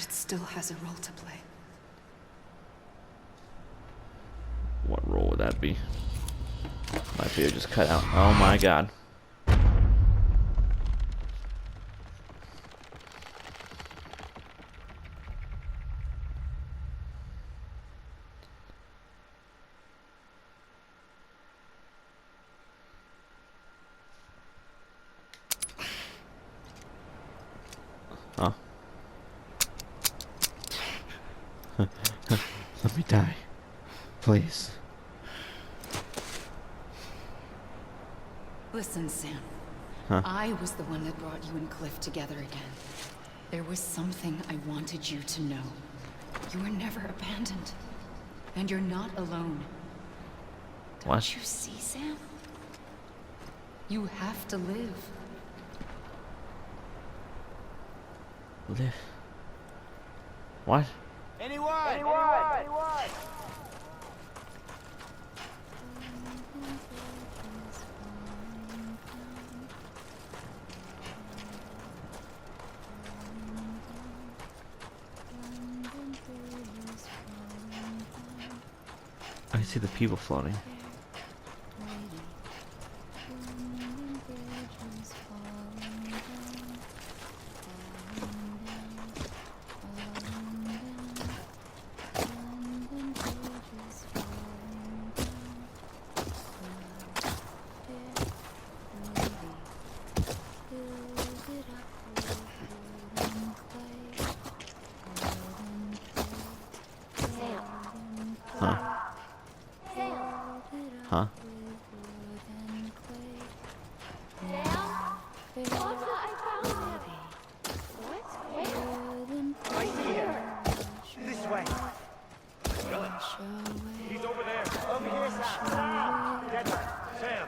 But it still has a role to play. What role would that be? My video just cut out. Oh my god. Huh? Let me die. Please. Listen, Sam. Huh? I was the one that brought you and Cliff together again. There was something I wanted you to know. You were never abandoned. And you're not alone. What? Don't you see, Sam? You have to live. Live? What? Anyone? I see the people floating. Huh? Huh? This way. He's over there. Over here, Sam. Sam.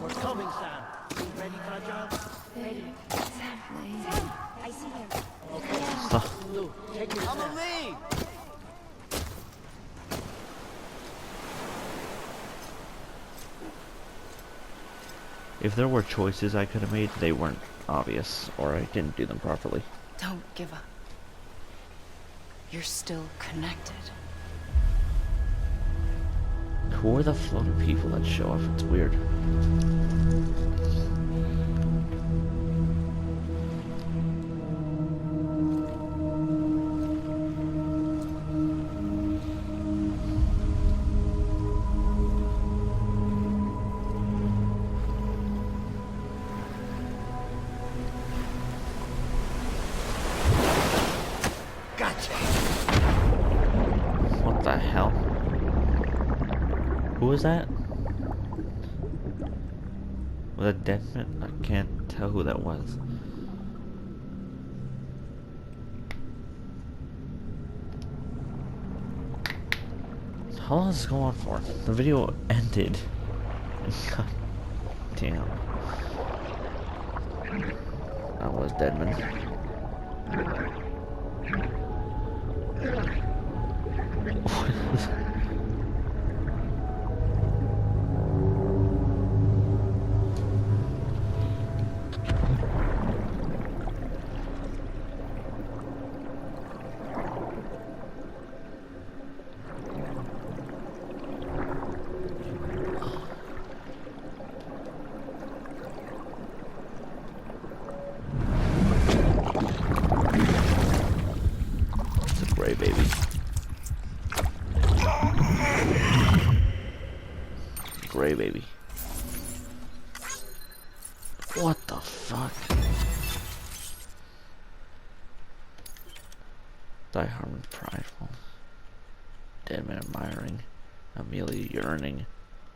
We're coming, Sam. You ready for a job? Ready. Sam. I see him. Okay. Lou, take me. I'm a lead. If there were choices I could have made, they weren't obvious, or I didn't do them properly. Don't give up. You're still connected. Who are the floating people that show up? It's weird. Gotcha. What the hell? Who was that? Was that Deadman? I can't tell who that was. How long does this go on for? The video ended. God damn. That was Deadman. It's a gray baby. Gray baby. What the fuck? Die Harmon prideful. Deadman admiring. Amelia yearning.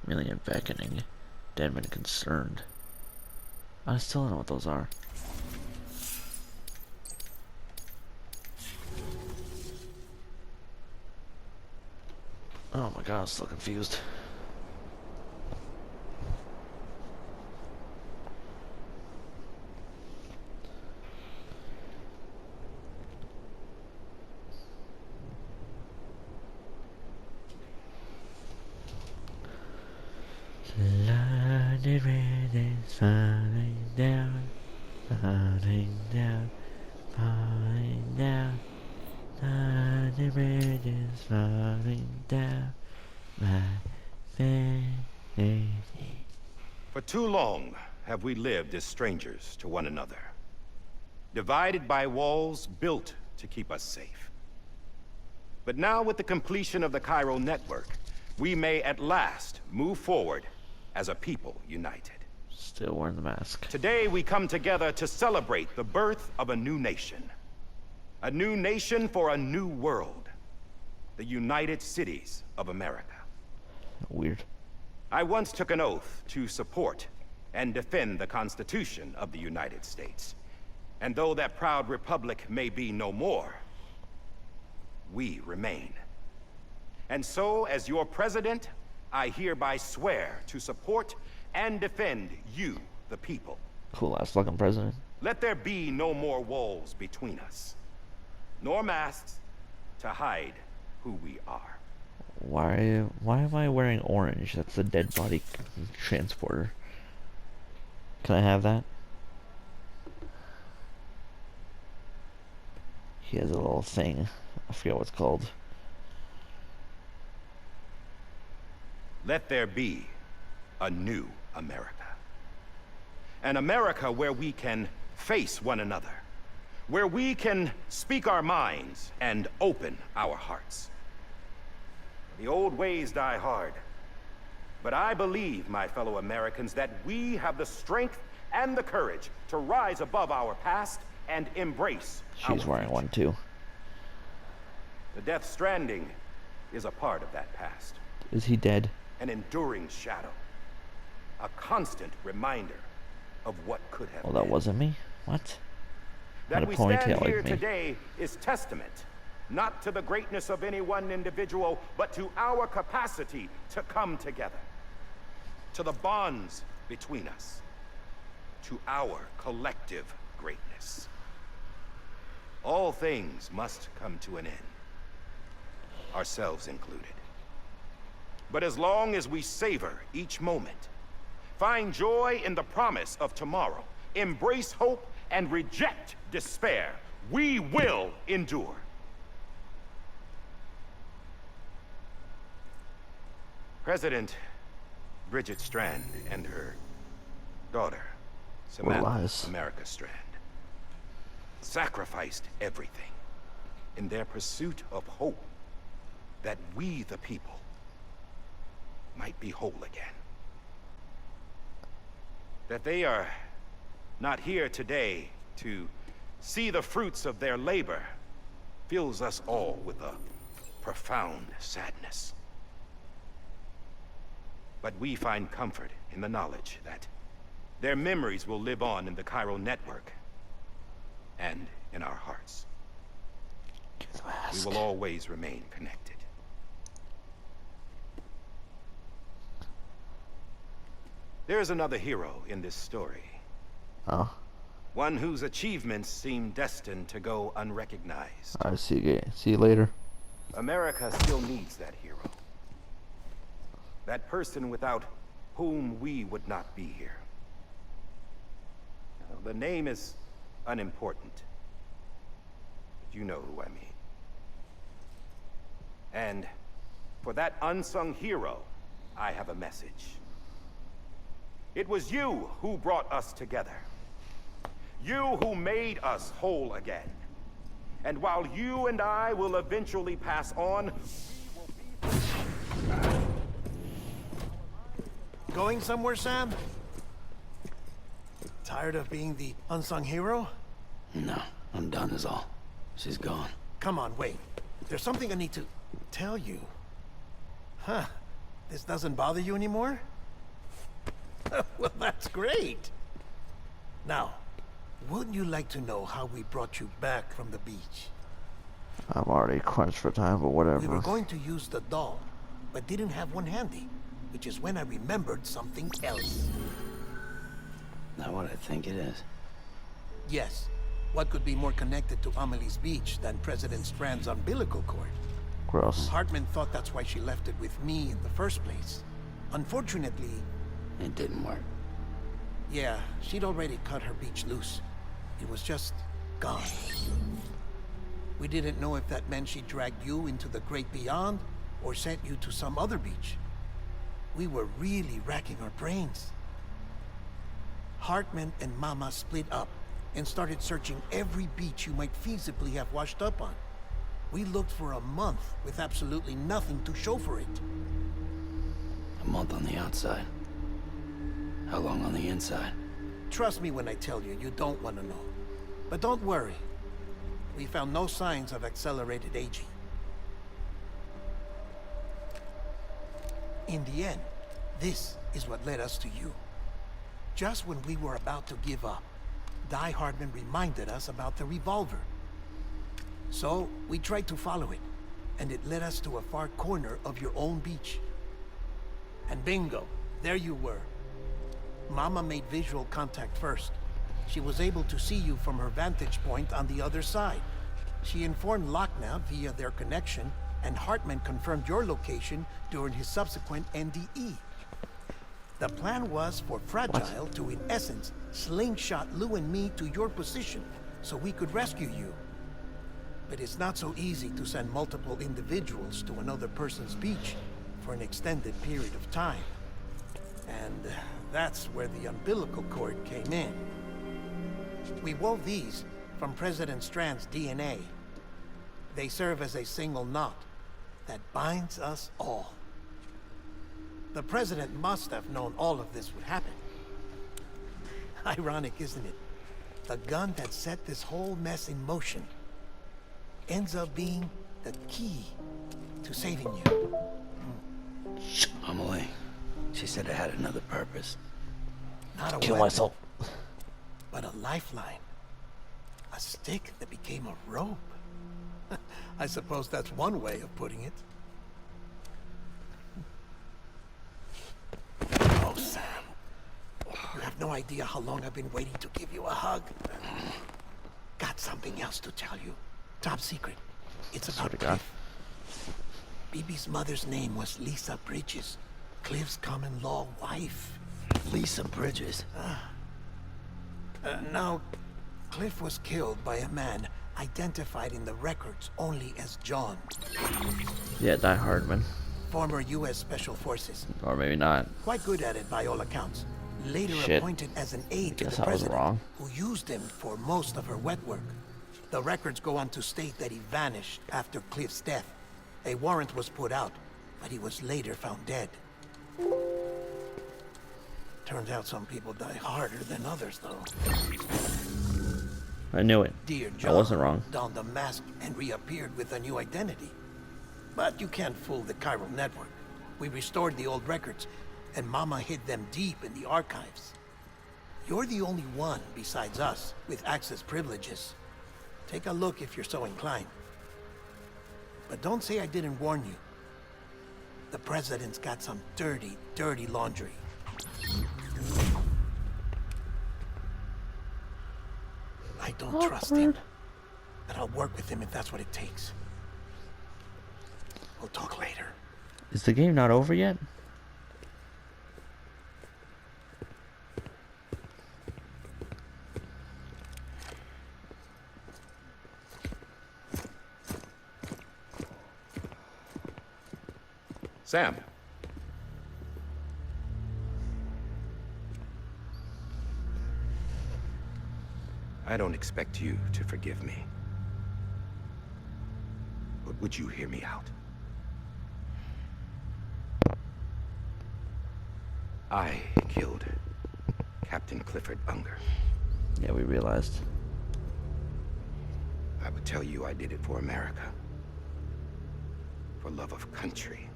Amelia beckoning. Deadman concerned. I still don't know what those are. Oh my god, I'm still confused. Sliding rain is falling down. falling down, falling down. The bridge is falling down. My fantasy. For too long have we lived as strangers to one another, divided by walls built to keep us safe. But now, with the completion of the Cairo network, we may at last move forward as a people united. Still wearing the mask. Today we come together to celebrate the birth of a new nation. A new nation for a new world. The United Cities of America. Weird. I once took an oath to support and defend the Constitution of the United States. And though that proud republic may be no more, we remain. And so, as your president, I hereby swear to support and defend you, the people. Cool ass looking president. Let there be no more walls between us, nor masks to hide who we are. Why am I wearing orange? That's the dead body transporter. Can I have that? He has a little thing. I forget what it's called. Let there be a new America. An America where we can face one another. Where we can speak our minds and open our hearts. The old ways die hard. But I believe, my fellow Americans, that we have the strength and the courage to rise above our past and embrace our She's wearing future. one too. The Death Stranding is a part of that past. Is he dead? An enduring shadow. A constant reminder of what could have Well, been. that wasn't me. What? Had That a we stand ponytail here like me. today is testament, not to the greatness of any one individual, but to our capacity to come together. To the bonds between us. To our collective greatness. All things must come to an end. Ourselves included. But as long as we savor each moment, find joy in the promise of tomorrow, embrace hope, and reject despair, we will endure. President Bridget Strand and her daughter, Samantha lies. America Strand, sacrificed everything in their pursuit of hope that we, the people, might be whole again. That they are not here today to see the fruits of their labor fills us all with a profound sadness. But we find comfort in the knowledge that their memories will live on in the Cairo network and in our hearts. We will always remain connected. There is another hero in this story. Oh, One whose achievements seem destined to go unrecognized. I see. See you later. America still needs that hero. That person without whom we would not be here. The name is unimportant. But you know who I mean. And for that unsung hero, I have a message. It was you who brought us together. You who made us whole again. And while you and I will eventually pass on, Going somewhere, Sam? Tired of being the unsung hero? No, I'm done is all. She's gone. Come on, wait. There's something I need to tell you. Huh. This doesn't bother you anymore? Well, that's great. Now, wouldn't you like to know how we brought you back from the beach? I'm already crunched for time, but whatever. We were going to use the doll, but didn't have one handy, which is when I remembered something else. Not what I think it is. Yes. What could be more connected to Amelie's beach than President Strand's umbilical cord? Gross. Hartman thought that's why she left it with me in the first place. Unfortunately, It didn't work. yeah, she'd already cut her beach loose. It was just gone. We didn't know if that meant she dragged you into the great beyond or sent you to some other beach. We were really racking our brains. Hartman and Mama split up and started searching every beach you might feasibly have washed up on. We looked for a month with absolutely nothing to show for it. A month on the outside. How long on the inside? Trust me when I tell you, you don't want to know. But don't worry. We found no signs of accelerated aging. In the end, this is what led us to you. Just when we were about to give up, Die Hardman reminded us about the revolver. So, we tried to follow it, and it led us to a far corner of your own beach. And bingo, there you were. Mama made visual contact first. She was able to see you from her vantage point on the other side. She informed Locknow via their connection, and Hartman confirmed your location during his subsequent NDE. The plan was for Fragile to, in essence, slingshot Lou and me to your position so we could rescue you. But it's not so easy to send multiple individuals to another person's beach for an extended period of time. And that's where the umbilical cord came in. We wove these from President Strand's DNA. They serve as a single knot that binds us all. The President must have known all of this would happen. Ironic, isn't it? The gun that set this whole mess in motion ends up being the key to saving you. Emily, she said it had another purpose. Not a Kill weapon, myself. but a lifeline. A stick that became a rope. I suppose that's one way of putting it. Oh, Sam. You have no idea how long I've been waiting to give you a hug. Got something else to tell you. Top secret. It's about Swear to God. Cliff. BB's mother's name was Lisa Bridges, Cliff's common-law wife. Lisa Bridges. Now, Cliff was killed by a man identified in the records only as John, Yeah, Die Hardman. former U.S. Special Forces. Or maybe not. Quite good at it by all accounts. Later Shit. appointed as an aide to Guess the I was president, wrong. who used him for most of her wet work. The records go on to state that he vanished after Cliff's death. A warrant was put out, but he was later found dead. Turns out some people die harder than others, though. I knew it. Dear I John wasn't wrong. donned a mask and reappeared with a new identity. But you can't fool the chiral network. We restored the old records, and Mama hid them deep in the archives. You're the only one besides us with access privileges. Take a look if you're so inclined. But don't say I didn't warn you. The president's got some dirty, dirty laundry. I don't trust him, but I'll work with him if that's what it takes. We'll talk later. Is the game not over yet? Sam. I don't expect you to forgive me. But would you hear me out? I killed Captain Clifford Unger. Yeah, we realized. I would tell you I did it for America. For love of country.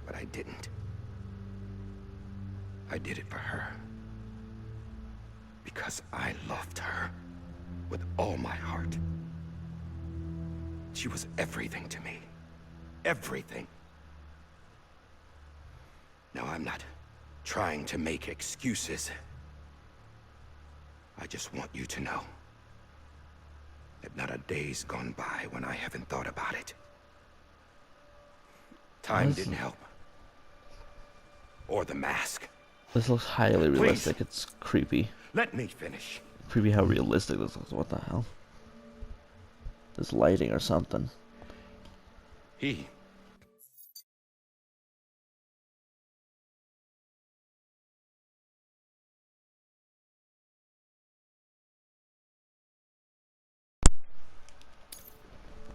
But I didn't. I did it for her. Because I loved her with all my heart. She was everything to me. Everything. Now, I'm not trying to make excuses. I just want you to know that not a day's gone by when I haven't thought about it. Time didn't help. Or the mask. This looks highly realistic. It's creepy. Let me finish. Creepy how realistic this looks. What the hell? This lighting or something. He...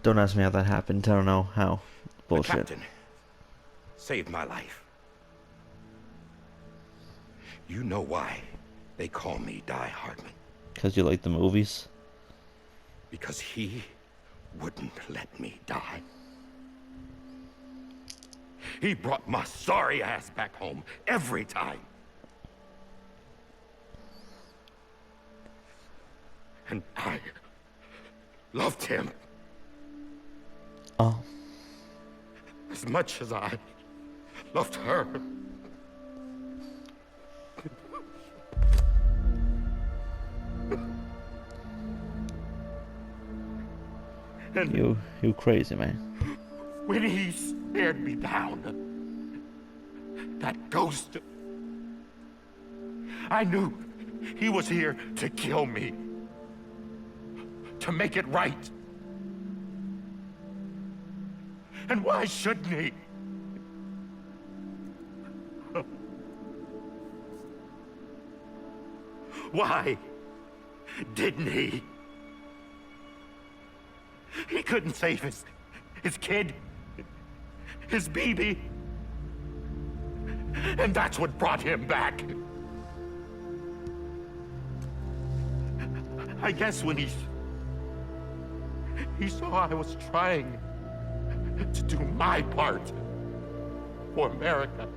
Don't ask me how that happened. I don't know how. The Bullshit. captain saved my life. You know why they call me Die Hardman? Because you like the movies? Because he wouldn't let me die. He brought my sorry ass back home every time. And I loved him Oh. as much as I loved her. And You crazy, man. when he stared me down, that ghost, I knew he was here to kill me, to make it right. And why shouldn't he? Why didn't he? He couldn't save his kid, his baby. And that's what brought him back. I guess when he saw I was trying to do my part for America,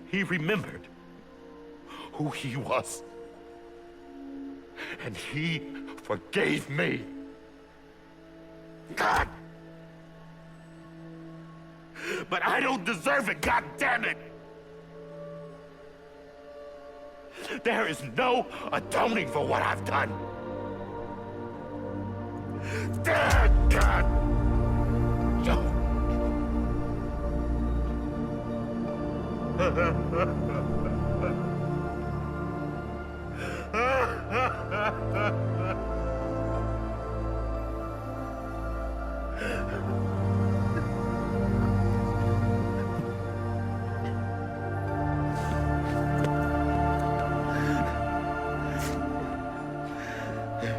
he remembered who he was. And he forgave me. God! But I don't deserve it, God damn it! There is no atoning for what I've done. God!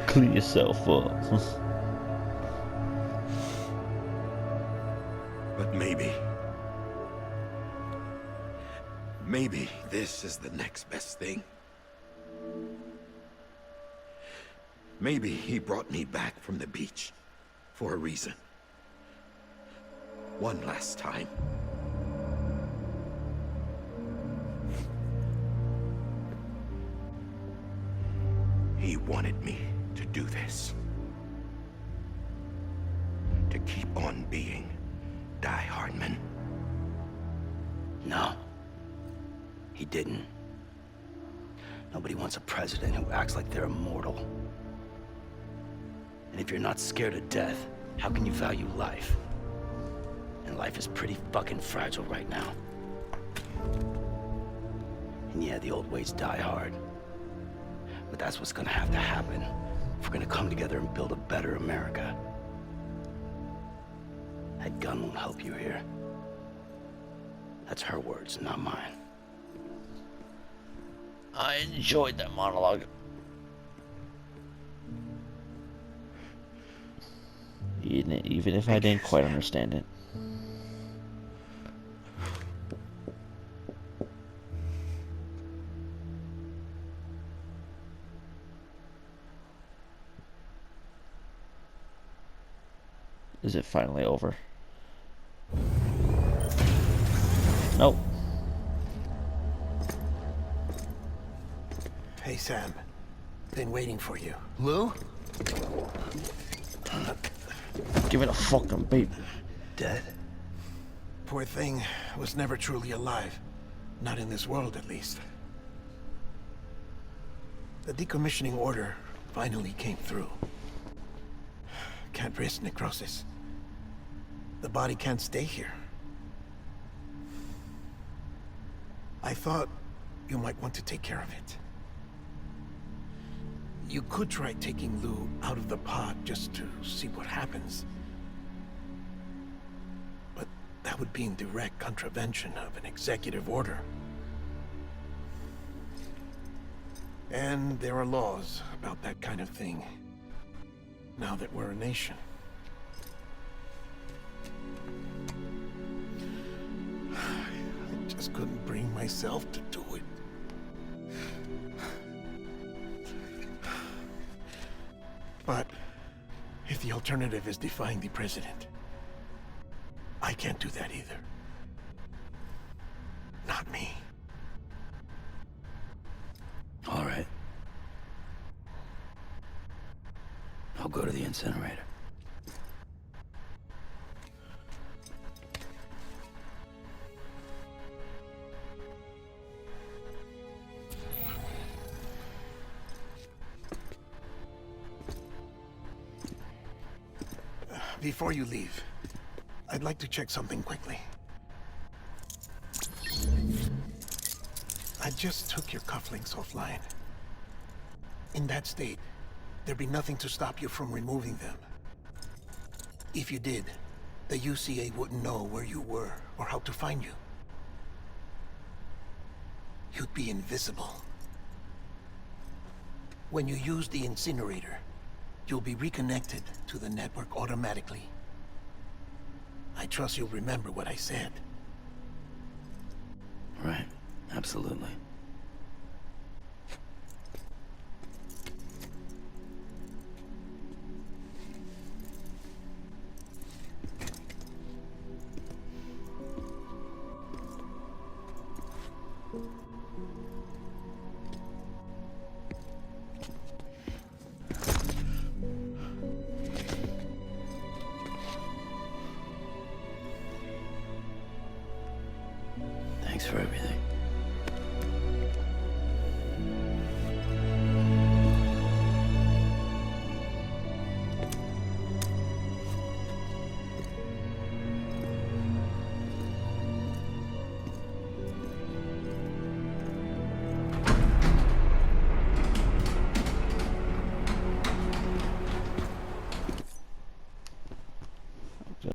Clean yourself up. But maybe this is the next best thing. Maybe he brought me back from the beach for a reason. One last time. He wanted me to do this. To keep on being Die Hardman. No. He didn't. Nobody wants a president who acts like they're immortal. And if you're not scared of death, how can you value life? And life is pretty fucking fragile right now. And yeah, the old ways die hard. But that's what's gonna have to happen if we're gonna come together and build a better America. That gun won't help you here. That's her words, not mine. I enjoyed that monologue. Even if I didn't quite understand it. Is it finally over? Nope. Hey, Sam. Been waiting for you. Lou? Give it a fucking beat. Dead? Poor thing was never truly alive. Not in this world, at least. The decommissioning order finally came through. Can't risk necrosis. The body can't stay here. I thought you might want to take care of it. You could try taking Lou out of the pod just to see what happens. But that would be in direct contravention of an executive order. And there are laws about that kind of thing, now that we're a nation. I just couldn't bring myself to do it. But if the alternative is defying the president, I can't do that either. Not me. All right. I'll go to the incinerator. Before you leave, I'd like to check something quickly. I just took your cufflinks offline. In that state, there'd be nothing to stop you from removing them. If you did, the UCA wouldn't know where you were or how to find you. You'd be invisible. When you use the incinerator, you'll be reconnected to the network automatically. I trust you'll remember what I said. Right. Absolutely. Thanks for everything.